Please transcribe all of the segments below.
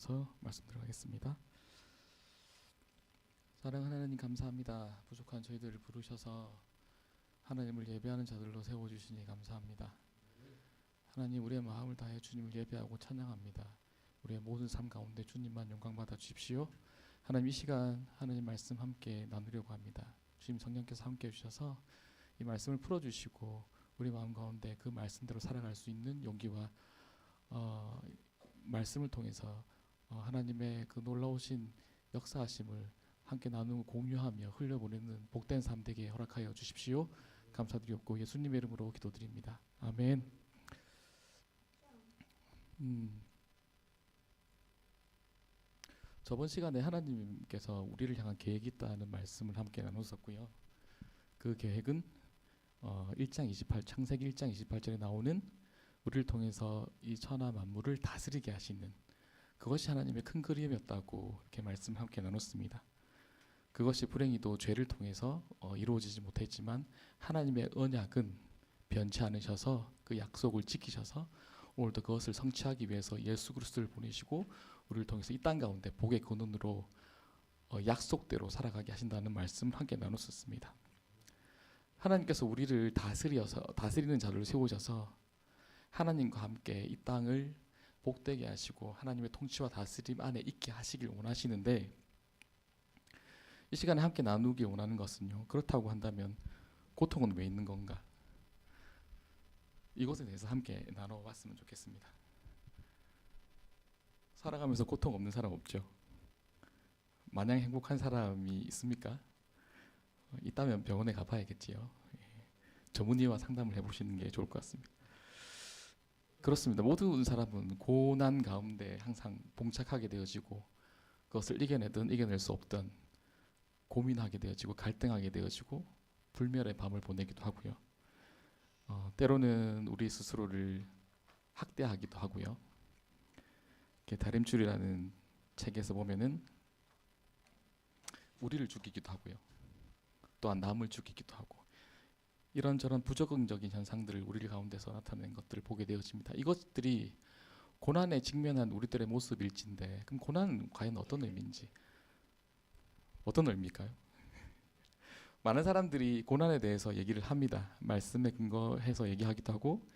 기도하면서 말씀 들어가겠습니다. 사랑하는 하나님 감사합니다. 부족한 저희들을 부르셔서 하나님을 예배하는 자들로 세워주시니 감사합니다. 하나님, 우리의 마음을 다해 주님을 예배하고 찬양합니다. 우리의 모든 삶 가운데 주님만 영광 받아 주십시오. 하나님, 이 시간 하나님 말씀 함께 나누려고 합니다. 주님 성령께서 함께 해주셔서 이 말씀을 풀어주시고 우리 마음 가운데 그 말씀대로 살아갈 수 있는 용기와 말씀을 통해서 하나님의 그 놀라우신 역사하심을 함께 나누고 공유하며 흘려보내는 복된 삶 되게 허락하여 주십시오. 감사드리옵고 예수님의 이름으로 기도드립니다. 아멘. 저번 시간에 하나님께서 우리를 향한 계획이 있다는 말씀을 함께 나눴었고요. 그 계획은 1장 28 창세기 1장 28절에 나오는 우리를 통해서 이 천하 만물을 다스리게 하시는 그것이 하나님의 큰 그림이었다고 이렇게 말씀 함께 나눴습니다. 그것이 불행히도 죄를 통해서 이루어지지 못했지만 하나님의 언약은 변치 않으셔서 그 약속을 지키셔서 오늘도 그것을 성취하기 위해서 예수 그리스도를 보내시고 우리를 통해서 이 땅 가운데 복의 근원으로 약속대로 살아가게 하신다는 말씀을 함께 나눴었습니다. 하나님께서 우리를 다스리는 자를 세우셔서 하나님과 함께 이 땅을 복되게 하시고 하나님의 통치와 다스림 안에 있게 하시길 원하시는데, 이 시간에 함께 나누길 원하는 것은요, 그렇다고 한다면 고통은 왜 있는 건가? 이것에 대해서 함께 나눠봤으면 좋겠습니다. 살아가면서 고통 없는 사람 없죠? 마냥 행복한 사람이 있습니까? 있다면 병원에 가봐야겠지요. 전문의와 상담을 해보시는 게 좋을 것 같습니다. 그렇습니다. 모든 사람은 고난 가운데 항상 봉착하게 되어지고 그것을 이겨내든 이겨낼 수 없든 고민하게 되어지고 갈등하게 되어지고 불멸의 밤을 보내기도 하고요. 때로는 우리 스스로를 학대하기도 하고요. 다림줄이라는 책에서 보면은 우리를 죽이기도 하고요. 또한 남을 죽이기도 하고 이런저런 부적응적인 현상들을 우리 가운데서 나타내는 것들을 보게 되어집니다. 이것들이 고난에 직면한 우리들의 모습일진데, 그럼 고난은 과연 어떤 의미인지, 어떤 의미일까요? 많은 사람들이 고난에 대해서 얘기를 합니다. 말씀에 근거해서 얘기하기도 하고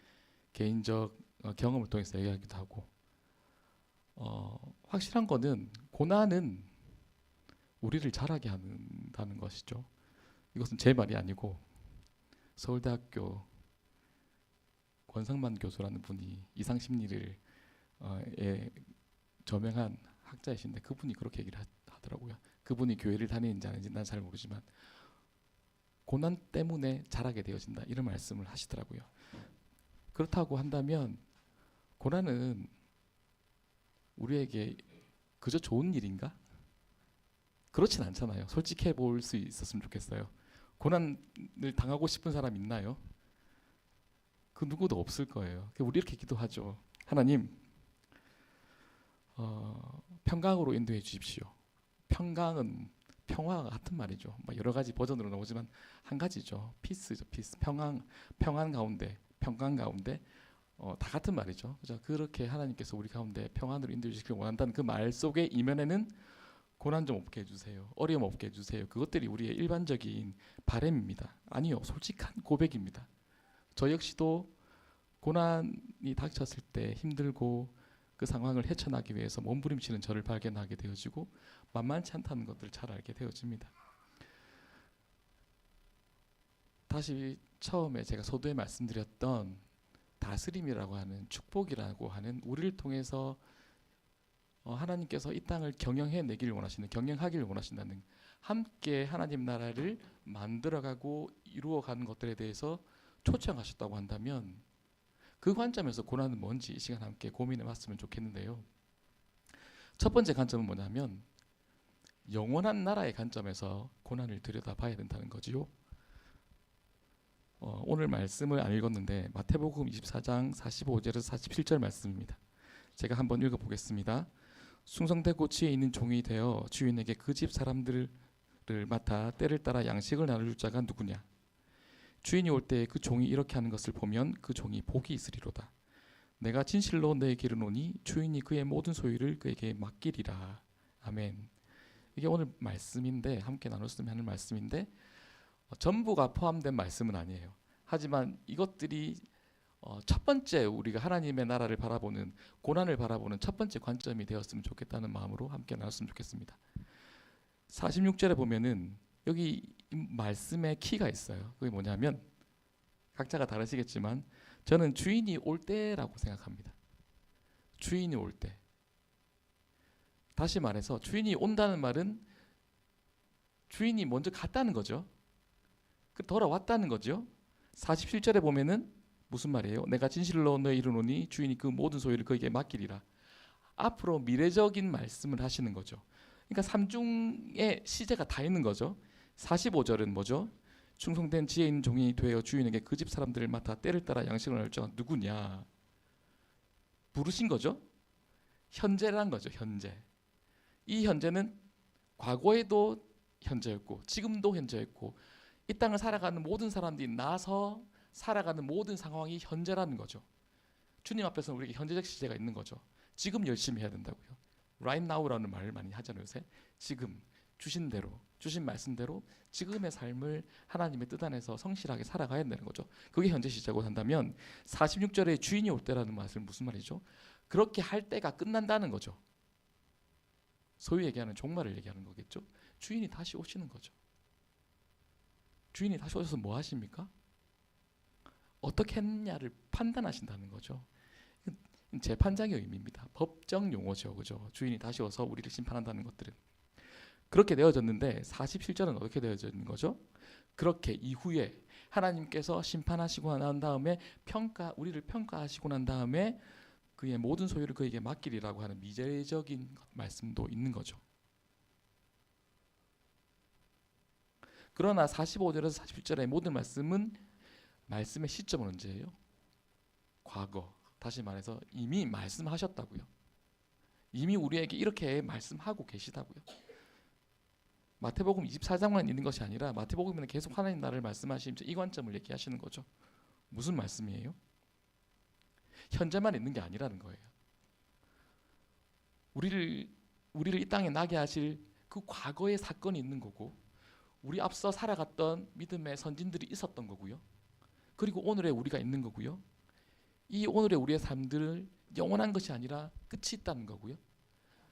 개인적 경험을 통해서 얘기하기도 하고, 확실한 거는 고난은 우리를 자라게 한다는 것이죠. 이것은 제 말이 아니고 서울대학교 권상만 교수라는 분이 이상심리를 저명한 학자이신데 그분이 그렇게 얘기를 하더라고요. 그분이 교회를 다니는지 아닌지 난 잘 모르지만 고난 때문에 자라게 되어진다, 이런 말씀을 하시더라고요. 그렇다고 한다면 고난은 우리에게 그저 좋은 일인가? 그렇진 않잖아요. 솔직해 볼 수 있었으면 좋겠어요. 고난을 당하고 싶은 사람 있나요? 그 누구도 없을 거예요. 우리 이렇게 기도하죠. 하나님, 평강으로 인도해 주십시오. 평강은 평화가 같은 말이죠. 여러 가지 버전으로 나오지만 한 가지죠. 피스죠, 피스. 평안 가운데, 평강 가운데 다 같은 말이죠. 그죠? 그렇게 하나님께서 우리 가운데 평안으로 인도해 주시길 원한다는 그 말 속에 이면에는 고난 좀 없게 해주세요, 어려움 없게 해주세요, 그것들이 우리의 일반적인 바람입니다. 아니요, 솔직한 고백입니다. 저 역시도 고난이 닥쳤을 때 힘들고 그 상황을 헤쳐나기 위해서 몸부림치는 저를 발견하게 되어지고 만만치 않다는 것들을 잘 알게 되어집니다. 다시 처음에 제가 서두에 말씀드렸던 다스림이라고 하는, 축복이라고 하는, 우리를 통해서 하나님께서 이 땅을 경영해내기를 원하시는, 경영하기를 원하신다는, 함께 하나님 나라를 만들어가고 이루어가는 것들에 대해서 초청하셨다고 한다면 그 관점에서 고난은 뭔지 이 시간 함께 고민해봤으면 좋겠는데요. 첫 번째 관점은 뭐냐면 영원한 나라의 관점에서 고난을 들여다봐야 된다는 거지요. 오늘 말씀을 안 읽었는데 마태복음 24장 45절에서 47절 말씀입니다. 제가 한번 읽어보겠습니다. 숭성되고 지혜 있는 종이 되어 주인에게 그 집 사람들을 맡아 때를 따라 양식을 나눠줄 자가 누구냐? 주인이 올 때 그 종이 이렇게 하는 것을 보면 그 종이 복이 있으리로다. 내가 진실로 너에게 이르노니 주인이 그의 모든 소유를 그에게 맡기리라. 아멘. 이게 오늘 말씀인데, 함께 나눴으면 하는 말씀인데, 전부가 포함된 말씀은 아니에요. 하지만 이것들이 첫 번째 우리가 하나님의 나라를 바라보는, 고난을 바라보는 첫 번째 관점이 되었으면 좋겠다는 마음으로 함께 나눴으면 좋겠습니다. 46절에 보면은 여기 말씀의 키가 있어요. 그게 뭐냐면, 각자가 다르시겠지만 저는 주인이 올 때라고 생각합니다. 주인이 올 때. 다시 말해서 주인이 온다는 말은 주인이 먼저 갔다는 거죠. 돌아왔다는 거죠. 47절에 보면은 무슨 말이에요? 내가 진실로 너에 이르노니 주인이 그 모든 소유를 그에게 맡기리라. 앞으로 미래적인 말씀을 하시는 거죠. 그러니까 삼중의 시제가 다 있는 거죠. 45절은 뭐죠? 충성된 지혜 있는 종이 되어 주인에게 그 집 사람들을 맡아 때를 따라 양식을 날정한 누구냐? 부르신 거죠. 현재란 거죠. 현재. 이 현재는 과거에도 현재였고 지금도 현재였고 이 땅을 살아가는 모든 사람들이 나서 살아가는 모든 상황이 현재라는 거죠. 주님 앞에서는 우리에게 현재적 시제가 있는 거죠. 지금 열심히 해야 된다고요. Right now라는 말을 많이 하잖아요. 요새. 지금 주신 대로, 주신 말씀대로 지금의 삶을 하나님의 뜻 안에서 성실하게 살아가야 되는 거죠. 그게 현재 시제고 한다면 46절에 주인이 올 때라는 말은 무슨 말이죠? 그렇게 할 때가 끝난다는 거죠. 소위 얘기하는 종말을 얘기하는 거겠죠. 주인이 다시 오시는 거죠. 주인이 다시 오셔서 뭐 하십니까? 어떻게 했냐를 판단하신다는 거죠. 재판장의 의미입니다. 법정 용어죠. 그죠? 주인이 다시 와서 우리를 심판한다는 것들은. 그렇게 되어졌는데 47절은 어떻게 되어져 있는 거죠? 그렇게 이후에 하나님께서 심판하시고 난 다음에 우리를 평가하시고 난 다음에 그의 모든 소유를 그에게 맡기리라고 하는 미래적인 말씀도 있는 거죠. 그러나 45절에서 47절의 모든 말씀은 말씀의 시점은 언제예요? 과거. 다시 말해서 이미 말씀하셨다고요. 이미 우리에게 이렇게 말씀하고 계시다고요. 마태복음 24장만 있는 것이 아니라 마태복음에는 계속 하나님 나라를 말씀하시면서 이 관점을 얘기하시는 거죠. 무슨 말씀이에요? 현재만 있는 게 아니라는 거예요. 우리를 이 땅에 나게 하실 그 과거의 사건이 있는 거고 우리 앞서 살아갔던 믿음의 선진들이 있었던 거고요. 그리고 오늘의 우리가 있는 거고요. 이 오늘의 우리의 삶들을 영원한 것이 아니라 끝이 있다는 거고요.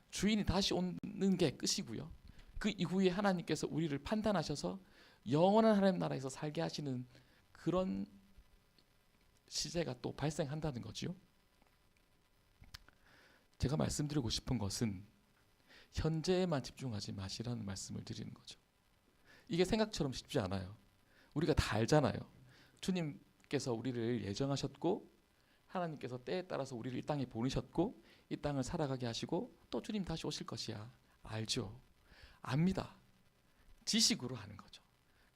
주인이 다시 오는 게 끝이고요. 그 이후에 하나님께서 우리를 판단하셔서 영원한 하나님 나라에서 살게 하시는 그런 시제가 또 발생한다는 거죠. 제가 말씀드리고 싶은 것은 현재에만 집중하지 마시라는 말씀을 드리는 거죠. 이게 생각처럼 쉽지 않아요. 우리가 다 알잖아요. 주님께서 우리를 예정하셨고 하나님께서 때에 따라서 우리를 이 땅에 보내셨고 이 땅을 살아가게 하시고 또 주님 다시 오실 것이야. 알죠. 압니다. 지식으로 하는 거죠.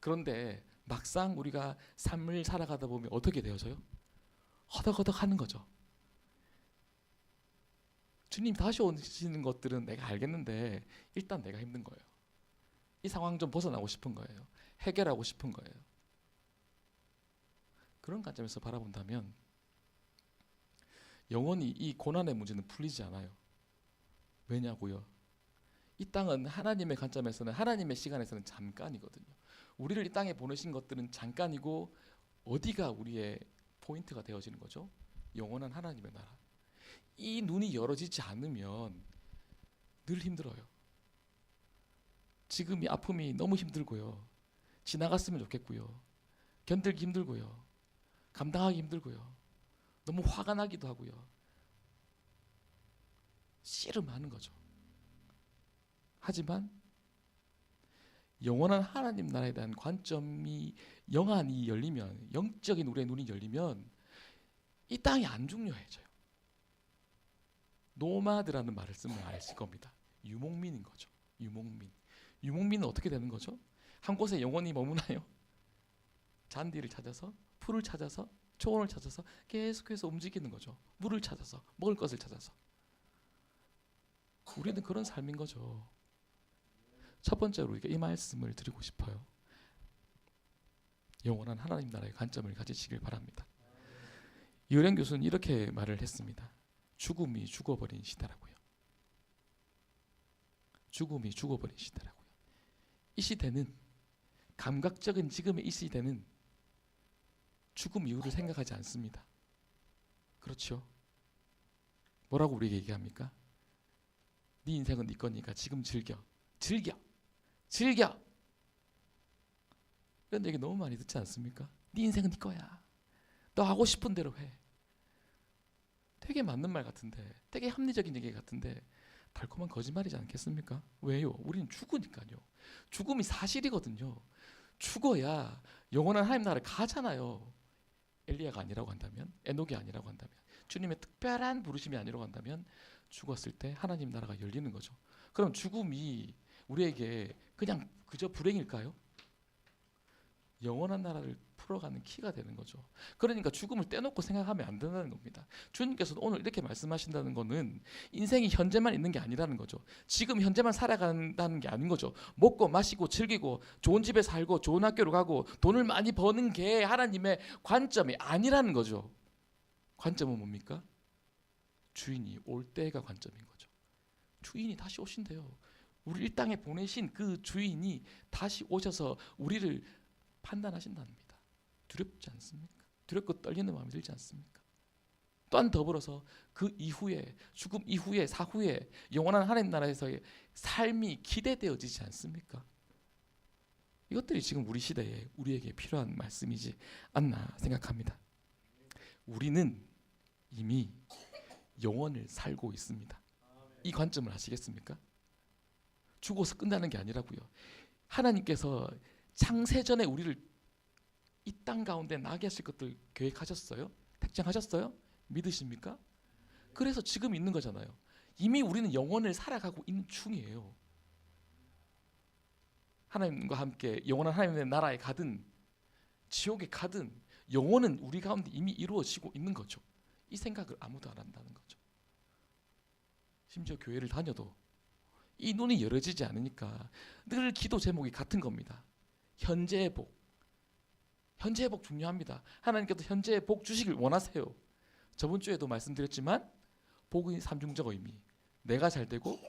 그런데 막상 우리가 삶을 살아가다 보면 어떻게 되어져요? 허덕허덕 하는 거죠. 주님 다시 오시는 것들은 내가 알겠는데 일단 내가 힘든 거예요. 이 상황 좀 벗어나고 싶은 거예요. 해결하고 싶은 거예요. 그런 관점에서 바라본다면 영원히 이 고난의 문제는 풀리지 않아요. 왜냐고요? 이 땅은 하나님의 관점에서는 하나님의 시간에서는 잠깐이거든요. 우리를 이 땅에 보내신 것들은 잠깐이고 어디가 우리의 포인트가 되어지는 거죠? 영원한 하나님의 나라. 이 눈이 열어지지 않으면 늘 힘들어요. 지금 이 아픔이 너무 힘들고요. 지나갔으면 좋겠고요. 견딜기 힘들고요. 감당하기 힘들고요. 너무 화가 나기도 하고요. 씨름하는 거죠. 하지만 영원한 하나님 나라에 대한 관점이 영안이 열리면, 영적인 우리의 눈이 열리면 이 땅이 안 중요해져요. 노마드라는 말을 쓰면 아실 겁니다. 유목민인 거죠. 유목민. 유목민은 어떻게 되는 거죠? 한 곳에 영원히 머무나요? 잔디를 찾아서, 풀을 찾아서, 초원을 찾아서 계속해서 움직이는 거죠. 물을 찾아서, 먹을 것을 찾아서. 우리는 그런 삶인 거죠. 첫 번째로 우리가 이 말씀을 드리고 싶어요. 영원한 하나님 나라의 관점을 가지시길 바랍니다. 이효령 교수는 이렇게 말을 했습니다. 죽음이 죽어버린 시대라고요. 죽음이 죽어버린 시대라고요. 이 시대는, 감각적인 지금의 이 시대는 죽음 이후를 생각하지 않습니다. 그렇죠? 뭐라고 우리에게 얘기합니까? 네 인생은 네 거니까 지금 즐겨. 이런 얘기 너무 많이 듣지 않습니까? 네 인생은 네 거야. 너 하고 싶은 대로 해. 되게 맞는 말 같은데, 되게 합리적인 얘기 같은데 달콤한 거짓말이지 않겠습니까? 왜요? 우리는 죽으니까요. 죽음이 사실이거든요. 죽어야 영원한 하나님 나라를 가잖아요. 엘리야가 아니라고 한다면, 에녹이 아니라고 한다면, 주님의 특별한 부르심이 아니라고 한다면 죽었을 때 하나님 나라가 열리는 거죠. 그럼 죽음이 우리에게 그냥 그저 불행일까요? 영원한 나라를 풀어가는 키가 되는 거죠. 그러니까 죽음을 떼놓고 생각하면 안 된다는 겁니다. 주님께서도 오늘 이렇게 말씀하신다는 거는 인생이 현재만 있는 게 아니라는 거죠. 지금 현재만 살아간다는 게 아닌 거죠. 먹고 마시고 즐기고 좋은 집에 살고 좋은 학교로 가고 돈을 많이 버는 게 하나님의 관점이 아니라는 거죠. 관점은 뭡니까? 주인이 올 때가 관점인 거죠. 주인이 다시 오신대요. 우리 이 땅에 보내신 그 주인이 다시 오셔서 우리를 판단하신답니다. 두렵지 않습니까? 두렵고 떨리는 마음이 들지 않습니까? 또한 더불어서 그 이후에, 죽음 이후에, 사후에 영원한 하나님 나라에서의 삶이 기대되어지지 않습니까? 이것들이 지금 우리 시대에 우리에게 필요한 말씀이지 않나 생각합니다. 우리는 이미 영원을 살고 있습니다. 이 관점을 아시겠습니까? 죽어서 끝나는 게 아니라고요. 하나님께서 창세전에 우리를 이 땅 가운데 나게 하실 것들 계획하셨어요? 택정하셨어요? 믿으십니까? 그래서 지금 있는 거잖아요. 이미 우리는 영원을 살아가고 있는 중이에요. 하나님과 함께 영원한 하나님의 나라에 가든 지옥에 가든 영원은 우리 가운데 이미 이루어지고 있는 거죠. 이 생각을 아무도 안 한다는 거죠. 심지어 교회를 다녀도 이 눈이 열어지지 않으니까 늘 기도 제목이 같은 겁니다. 현재의 복. 현재의 복 중요합니다. 하나님께서 현재의 복 주시길 원하세요. 저번 주에도 말씀드렸지만 복의 삼중적 의미. 내가 잘 되고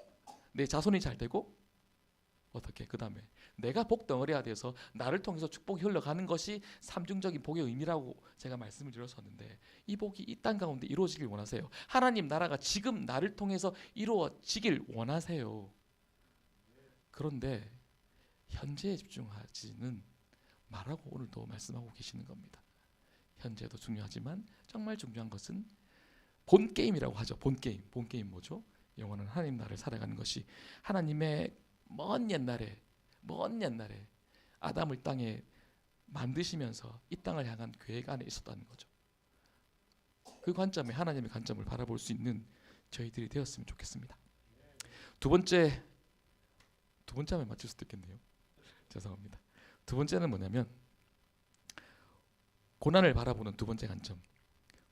내 자손이 잘 되고 어떻게 그 다음에 내가 복 덩어리가 돼서 나를 통해서 축복이 흘러가는 것이 삼중적인 복의 의미라고 제가 말씀을 드렸었는데 이 복이 이 땅 가운데 이루어지길 원하세요. 하나님 나라가 지금 나를 통해서 이루어지길 원하세요. 그런데 현재에 집중하지는 말하고 오늘도 말씀하고 계시는 겁니다. 현재도 중요하지만 정말 중요한 것은 본 게임이라고 하죠. 본 게임 뭐죠? 영원한 하나님 나라를 살아가는 것이 하나님의 먼 옛날에 아담을 땅에 만드시면서 이 땅을 향한 계획 안에 있었다는 거죠. 그 관점에 하나님의 관점을 바라볼 수 있는 저희들이 되었으면 좋겠습니다. 두 번째 하면 맞출 수도 있겠네요. 죄송합니다. 두 번째는 뭐냐면 고난을 바라보는 두 번째 관점,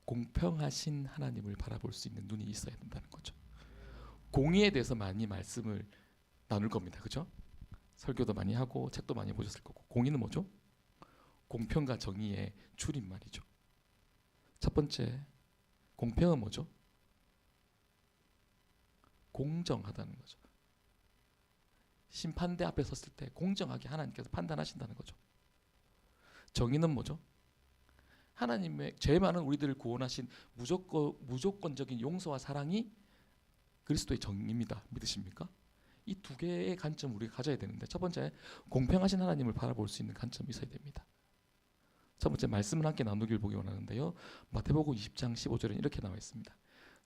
공평하신 하나님을 바라볼 수 있는 눈이 있어야 된다는 거죠. 공의에 대해서 많이 말씀을 나눌 겁니다. 그렇죠? 설교도 많이 하고 책도 많이 보셨을 거고. 공의는 뭐죠? 공평과 정의의 줄임말이죠. 첫 번째, 공평은 뭐죠? 공정하다는 거죠. 심판대 앞에 섰을 때 공정하게 하나님께서 판단하신다는 거죠. 정의는 뭐죠? 하나님의 죄 많은 우리들을 구원하신 무조건적인 용서와 사랑이 그리스도의 정의입니다. 믿으십니까? 이 두 개의 관점 우리가 가져야 되는데, 첫 번째 공평하신 하나님을 바라볼 수 있는 관점이 있어야 됩니다. 첫 번째 말씀을 함께 나누길 보기 원하는데요. 마태복음 20장 15절에 이렇게 나와 있습니다.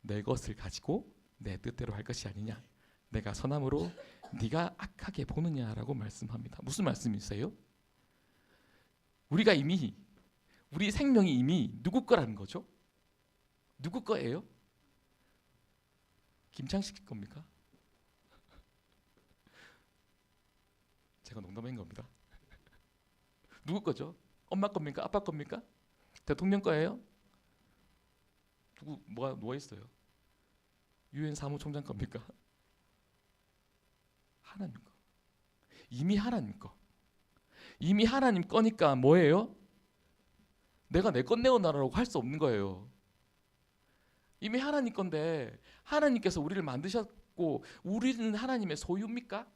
내 것을 가지고 내 뜻대로 할 것이 아니냐, 내가 선함으로 네가 악하게 보느냐라고 말씀합니다. 무슨 말씀이세요? 우리 생명이 이미 누구 거라는 거죠? 누구 거예요? 김창식 겁니까? 제가 농담한 겁니다. 누구 거죠? 엄마 겁니까? 아빠 겁니까? 대통령 거예요? 누가 있어요? 유엔 사무총장 겁니까? 하나님 거. 이미 하나님 거. 이미 하나님 거니까 뭐예요? 내가 내 것 내어놔라고 할 수 없는 거예요. 이미 하나님 건데 하나님께서 우리를 만드셨고 우리는 하나님의 소유입니까?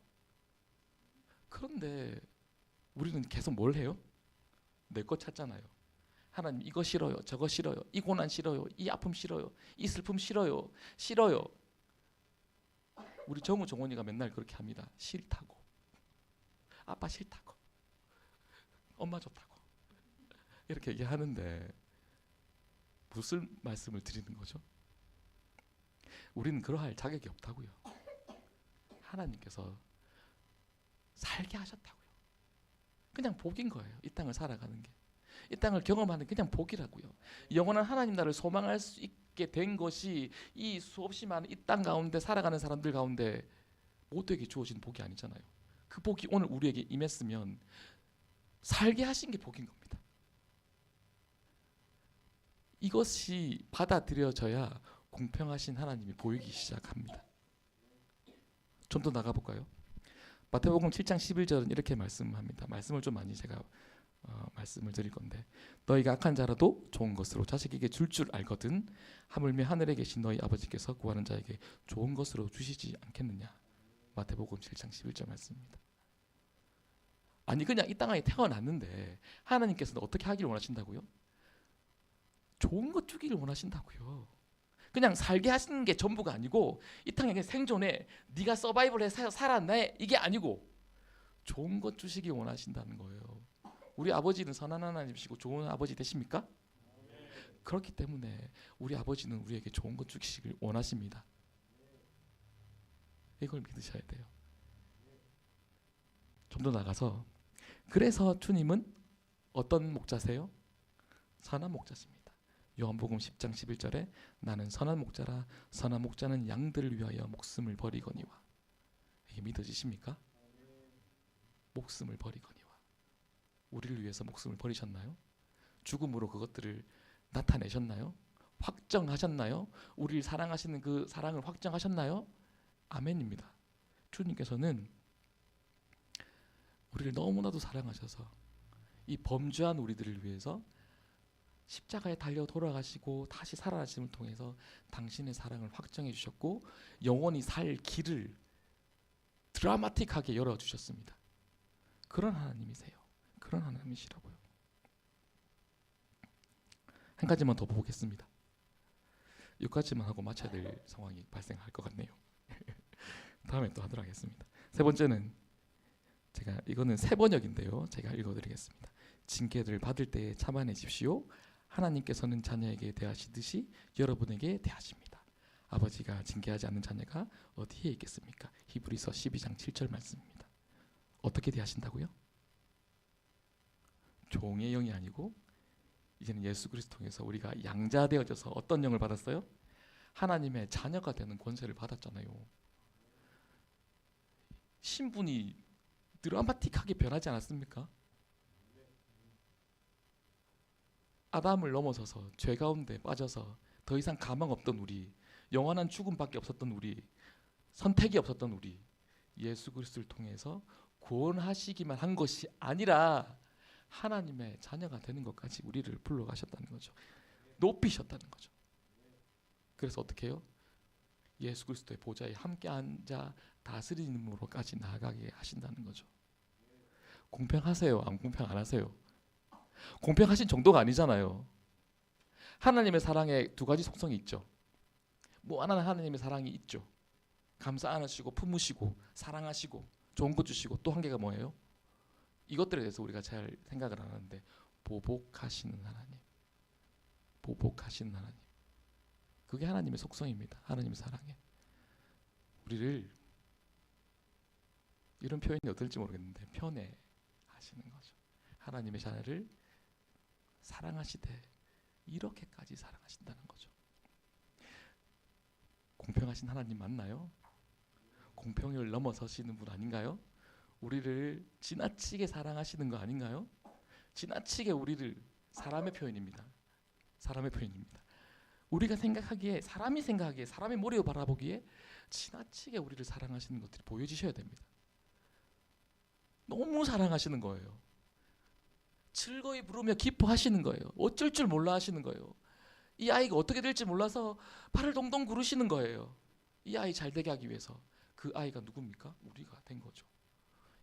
그런데 우리는 계속 뭘 해요? 내 것 찾잖아요. 하나님 이거 싫어요, 저거 싫어요, 이 고난 싫어요, 이 아픔 싫어요, 이 슬픔 싫어요, 싫어요. 우리 정우 정원이가 맨날 그렇게 합니다. 싫다고, 아빠 싫다고, 엄마 좋다고 이렇게 얘기하는데 무슨 말씀을 드리는 거죠? 우리는 그러할 자격이 없다고요. 하나님께서 살게 하셨다고요. 그냥 복인 거예요. 이 땅을 살아가는 게, 이 땅을 경험하는 그냥 복이라고요. 영원한 하나님 나라를 소망할 수 있게 된 것이 이 수없이 많은 이 땅 가운데 살아가는 사람들 가운데 모두에게 주어진 복이 아니잖아요. 그 복이 오늘 우리에게 임했으면 살게 하신 게 복인 겁니다. 이것이 받아들여져야 공평하신 하나님이 보이기 시작합니다. 좀 더 나가볼까요? 마태복음 7장 11절은 이렇게 말씀합니다. 말씀을 좀 많이 제가 말씀을 드릴 건데, 너희가 악한 자라도 좋은 것으로 자식에게 줄 줄 알거든 하물며 하늘에 계신 너희 아버지께서 구하는 자에게 좋은 것으로 주시지 않겠느냐. 마태복음 7장 11절 말씀입니다. 아니 그냥 이 땅에 태어났는데 하나님께서는 어떻게 하기를 원하신다고요? 좋은 것 주기를 원하신다고요. 그냥 살게 하시는 게 전부가 아니고 이 땅에 생존해 네가 서바이벌해서 살았네 이게 아니고 좋은 것 주시기 원하신다는 거예요. 우리 아버지는 선한 하나님이시고 좋은 아버지 되십니까? 그렇기 때문에 우리 아버지는 우리에게 좋은 것 주시길 원하십니다. 이걸 믿으셔야 돼요. 좀 더 나가서 그래서 주님은 어떤 목자세요? 선한 목자십니다. 요한복음 10장 11절에 나는 선한 목자라 선한 목자는 양들을 위하여 목숨을 버리거니와. 이게 믿어지십니까? 목숨을 버리거니와. 우리를 위해서 목숨을 버리셨나요? 죽음으로 그것들을 나타내셨나요? 확정하셨나요? 우리를 사랑하시는 그 사랑을 확정하셨나요? 아멘입니다. 주님께서는 우리를 너무나도 사랑하셔서 이 범죄한 우리들을 위해서 십자가에 달려 돌아가시고 다시 살아나심을 통해서 당신의 사랑을 확정해 주셨고 영원히 살 길을 드라마틱하게 열어주셨습니다. 그런 하나님이세요. 그런 하나님이시라고요. 한 가지만 더 보겠습니다. 여기까지만 하고 마쳐야 될 상황이 발생할 것 같네요. 다음에 또 하도록 하겠습니다. 세 번째는 제가 이거는 세 번역인데요. 제가 읽어드리겠습니다. 징계를 받을 때에 참아내십시오. 하나님께서는 자녀에게 대하시듯이 여러분에게 대하십니다. 아버지가 징계하지 않는 자녀가 어디에 있겠습니까? 히브리서 12장 7절 말씀입니다. 어떻게 대하신다고요? 종의 영이 아니고 이제는 예수 그리스도 통해서 우리가 양자 되어져서 어떤 영을 받았어요? 하나님의 자녀가 되는 권세를 받았잖아요. 신분이 드라마틱하게 변하지 않았습니까? 아담을 넘어서서 죄 가운데 빠져서 더 이상 가망 없던 우리, 영원한 죽음밖에 없었던 우리, 선택이 없었던 우리, 예수 그리스도를 통해서 구원하시기만 한 것이 아니라 하나님의 자녀가 되는 것까지 우리를 불러가셨다는 거죠. 높이셨다는 거죠. 그래서 어떻게 해요? 예수 그리스도의 보좌에 함께 앉아 다스림으로까지 나아가게 하신다는 거죠. 공평하세요? 안 공평 안 하세요? 공평하신 정도가 아니잖아요. 하나님의 사랑에 두 가지 속성이 있죠. 무한한 하나님의 사랑이 있죠. 감사 안으시고 품으시고 사랑하시고 좋은 것 주시고 또 한 개가 뭐예요? 이것들에 대해서 우리가 잘 생각을 안 하는데 보복하시는 하나님. 보복하시는 하나님. 그게 하나님의 속성입니다. 하나님의 사랑에. 우리를 이런 표현이 어떨지 모르겠는데 편애하시는 거죠. 하나님의 자녀를 사랑하시되 이렇게까지 사랑하신다는 거죠. 공평하신 하나님 맞나요? 공평을 넘어서시는 분 아닌가요? 우리를 지나치게 사랑하시는 거 아닌가요? 지나치게 우리를 사람의 표현입니다. 사람의 표현입니다. 우리가 생각하기에 사람이 생각하기에 사람의 머리로 바라보기에 지나치게 우리를 사랑하시는 것들이 보여지셔야 됩니다. 너무 사랑하시는 거예요. 즐거이 부르며 기뻐하시는 거예요. 어쩔 줄 몰라 하시는 거예요. 이 아이가 어떻게 될지 몰라서 발을 동동 구르시는 거예요. 이 아이 잘 되게 하기 위해서. 그 아이가 누굽니까? 우리가 된 거죠.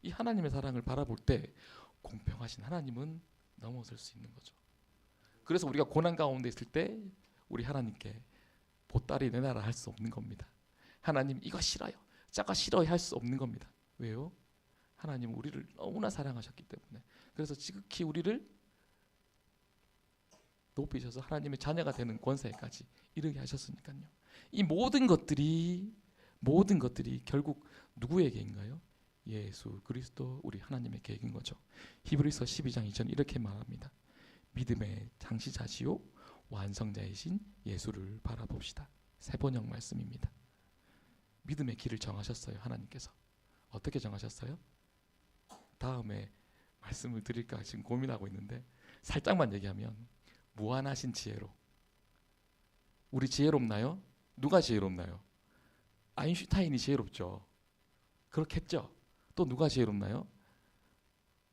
이 하나님의 사랑을 바라볼 때 공평하신 하나님은 넘어설 수 있는 거죠. 그래서 우리가 고난 가운데 있을 때 우리 하나님께 보따리 내놔라 할 수 없는 겁니다. 하나님 이거 싫어요, 저거 싫어요 할 수 없는 겁니다. 왜요? 하나님은 우리를 너무나 사랑하셨기 때문에. 그래서 지극히 우리를 높이셔서 하나님의 자녀가 되는 권세까지 이르게 하셨으니까요. 이 모든 것들이 결국 누구의 계획인가요? 예수 그리스도 우리 하나님의 계획인 거죠. 히브리서 12장 2절 이렇게 말합니다. 믿음의 창시자시요 완성자이신 예수를 바라봅시다. 세 번역 말씀입니다. 믿음의 길을 정하셨어요. 하나님께서. 어떻게 정하셨어요? 다음에 말씀을 드릴까 지금 고민하고 있는데 살짝만 얘기하면 무한하신 지혜로. 우리 지혜롭나요? 누가 지혜롭나요? 아인슈타인이 지혜롭죠. 그렇겠죠. 또 누가 지혜롭나요?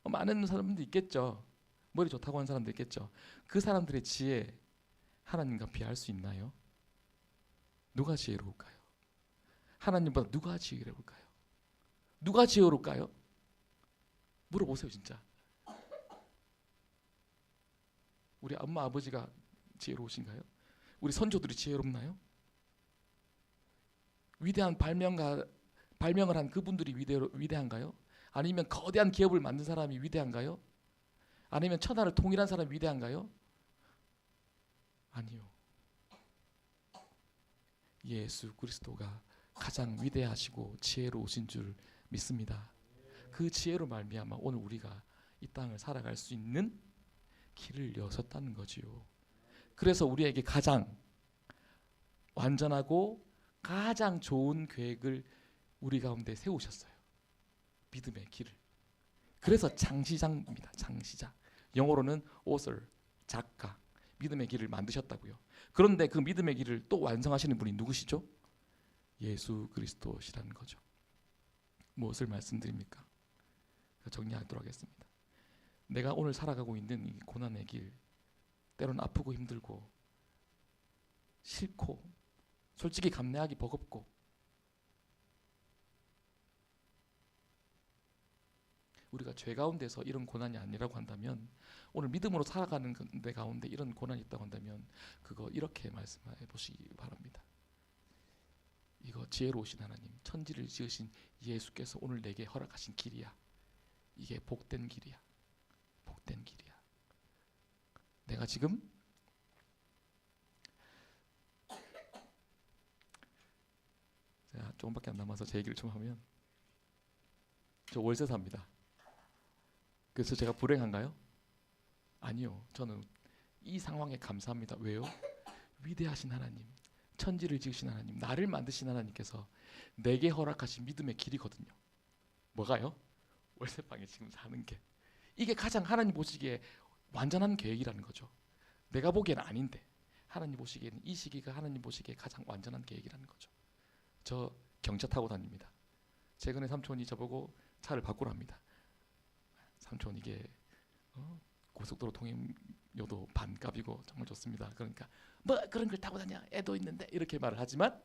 많은 사람들도 있겠죠. 머리 좋다고 하는 사람도 있겠죠. 그 사람들의 지혜 하나님과 비할 수 있나요? 누가 지혜로울까요? 하나님보다 누가 지혜로울까요? 누가 지혜로울까요? 물어보세요 진짜. 우리 엄마 아버지가 지혜로우신가요? 우리 선조들이 지혜롭나요? 위대한 발명을 한 그분들이 위대한가요? 아니면 거대한 기업을 만든 사람이 위대한가요? 아니면 천하를 통일한 사람이 위대한가요? 아니요. 예수 그리스도가 가장 위대하시고 지혜로우신 줄 믿습니다. 그 지혜로 말미암아 오늘 우리가 이 땅을 살아갈 수 있는 길을 여셨다는 거지요. 그래서 우리에게 가장 완전하고 가장 좋은 계획을 우리 가운데 세우셨어요. 믿음의 길을. 그래서 장시자입니다. 장시자. 영어로는 author, 작가. 믿음의 길을 만드셨다고요. 그런데 그 믿음의 길을 또 완성하시는 분이 누구시죠? 예수 그리스도시라는 거죠. 무엇을 말씀드립니까? 정리하도록 하겠습니다. 내가 오늘 살아가고 있는 이 고난의 길, 때로는 아프고 힘들고 싫고 솔직히 감내하기 버겁고 우리가 죄 가운데서 이런 고난이 아니라고 한다면 오늘 믿음으로 살아가는 데 가운데 이런 고난이 있다고 한다면 그거 이렇게 말씀해 보시기 바랍니다. 이거 지혜로우신 하나님, 천지를 지으신 예수께서 오늘 내게 허락하신 길이야. 이게 복된 길이야. 복된 길이야. 내가 지금 자, 조금밖에 안 남아서 제 얘기를 좀 하면 저 월세 삽니다. 그래서 제가 불행한가요? 아니요. 저는 이 상황에 감사합니다. 왜요? 위대하신 하나님, 천지를 지으신 하나님, 나를 만드신 하나님께서 내게 허락하신 믿음의 길이거든요. 뭐가요? 월세방에 지금 사는 게. 이게 가장 하나님 보시기에 완전한 계획이라는 거죠. 내가 보기에는 아닌데 하나님 보시기에는 이 시기가 하나님 보시기에 가장 완전한 계획이라는 거죠. 저 경차 타고 다닙니다. 최근에 삼촌이 저보고 차를 바꾸랍니다. 삼촌 이게 고속도로 통행료도 반값이고 정말 좋습니다. 그러니까 뭐 그런 걸 타고 다녀 애도 있는데 이렇게 말을 하지만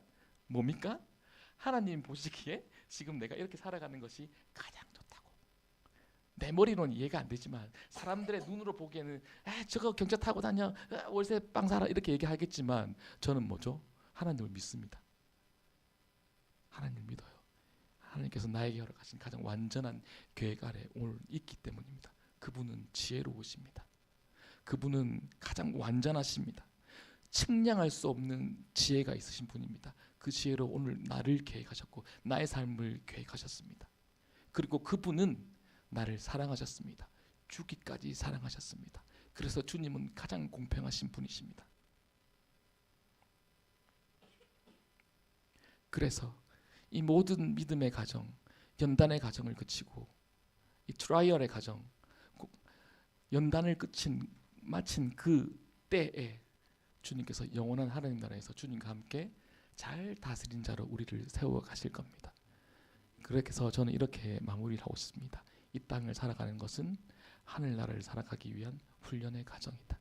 뭡니까? 하나님 보시기에 지금 내가 이렇게 살아가는 것이 가장 좋다고. 내 머리로는 이해가 안 되지만 사람들의 눈으로 보기에는 저거 경차 타고 다녀 월세방 살아 이렇게 얘기하겠지만 저는 뭐죠? 하나님을 믿습니다. 하나님을 믿어요. 하나님께서 나에게 허락하신 가장 완전한 계획 아래 오늘 있기 때문입니다. 그분은 지혜로우십니다. 그분은 가장 완전하십니다. 측량할 수 없는 지혜가 있으신 분입니다. 그 지혜로 오늘 나를 계획하셨고 나의 삶을 계획하셨습니다. 그리고 그분은 나를 사랑하셨습니다. 죽기까지 사랑하셨습니다. 그래서 주님은 가장 공평하신 분이십니다. 그래서 이 모든 믿음의 가정, 연단의 가정을 그치고 이 트라이얼의 가정, 연단을 마친 그 때에 주님께서 영원한 하나님 나라에서 주님과 함께 잘 다스린 자로 우리를 세워 가실 겁니다. 그래서 저는 이렇게 마무리를 하고 싶습니다. 이 땅을 살아가는 것은 하늘나라를 살아가기 위한 훈련의 과정이다.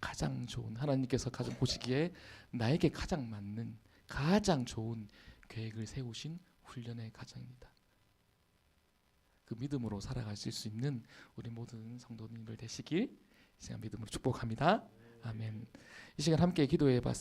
가장 좋은, 하나님께서 가장 보시기에 나에게 가장 맞는 가장 좋은 계획을 세우신 훈련의 과정입니다. 그 믿음으로 살아가실 수 있는 우리 모든 성도님들 되시길 이 시간 믿음으로 축복합니다. 아멘. 이 시간 함께 기도해 봤습니다.